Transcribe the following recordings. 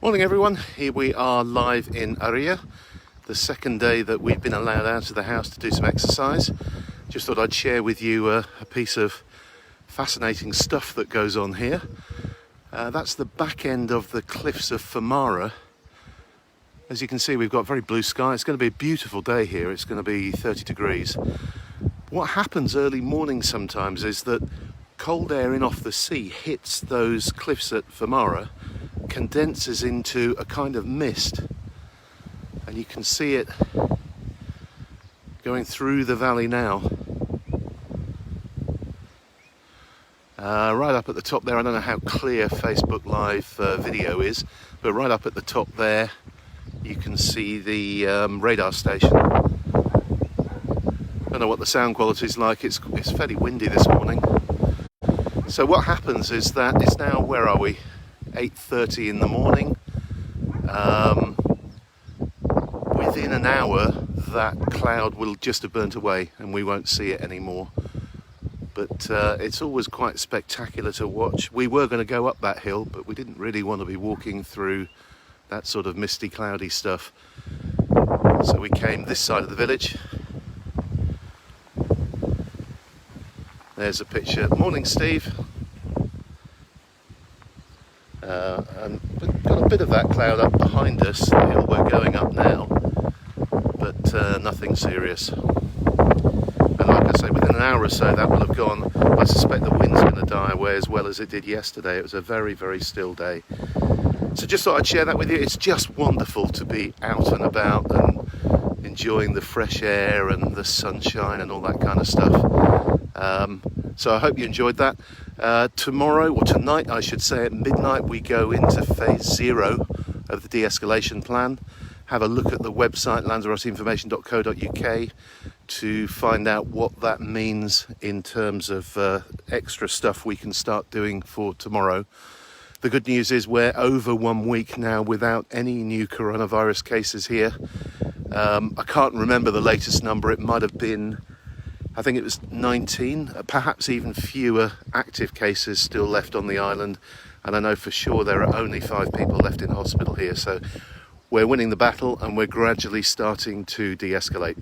Morning everyone, here we are live in Haria, the second day that we've been allowed out of the house to do some exercise. Just thought I'd share with you a piece of fascinating stuff that goes on here. That's the back end of the cliffs of Famara. As you can see, we've got very blue sky. It's going to be a beautiful day here. It's going to be 30 degrees. What happens early morning sometimes is that cold air in off the sea hits those cliffs at Famara, condenses into a kind of mist, and you can see it going through the valley now. Right up at the top there, I don't know how clear Facebook Live video is, but right up at the top there you can see the radar station. Don't know what the sound quality is like. It's fairly windy this morning. So what happens is that it's now, where are we? 8:30 in the morning. Within an hour that cloud will just have burnt away and we won't see it anymore. But it's always quite spectacular to watch. We were going to go up that hill, but we didn't really want to be walking through that sort of misty, cloudy stuff. So we came this side of the village. There's a picture. Morning, Steve. And we've got a bit of that cloud up behind us, the hill we're going up now, but nothing serious. And like I say, within an hour or so that will have gone. I suspect the wind's going to die away as well as it did yesterday. It was a very, very still day. So just thought I'd share that with you. It's just wonderful to be out and about and enjoying the fresh air and the sunshine and all that kind of stuff. So I hope you enjoyed that. Tomorrow, or tonight I should say, at midnight we go into phase 0 of the de-escalation plan. Have a look at the website lanzaroteinformation.co.uk to find out what that means in terms of extra stuff we can start doing for tomorrow. The good news is we're over 1 week now without any new coronavirus cases here. I can't remember the latest number. It might have been, I think it was 19, perhaps even fewer active cases still left on the island. And I know for sure there are only 5 people left in hospital here. So we're winning the battle and we're gradually starting to de-escalate.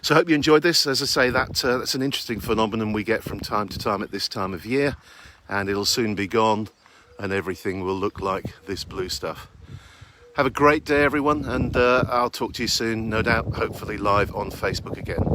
So I hope you enjoyed this. As I say, that's an interesting phenomenon we get from time to time at this time of year. And it'll soon be gone and everything will look like this blue stuff. Have a great day, everyone. And I'll talk to you soon, no doubt, hopefully live on Facebook again.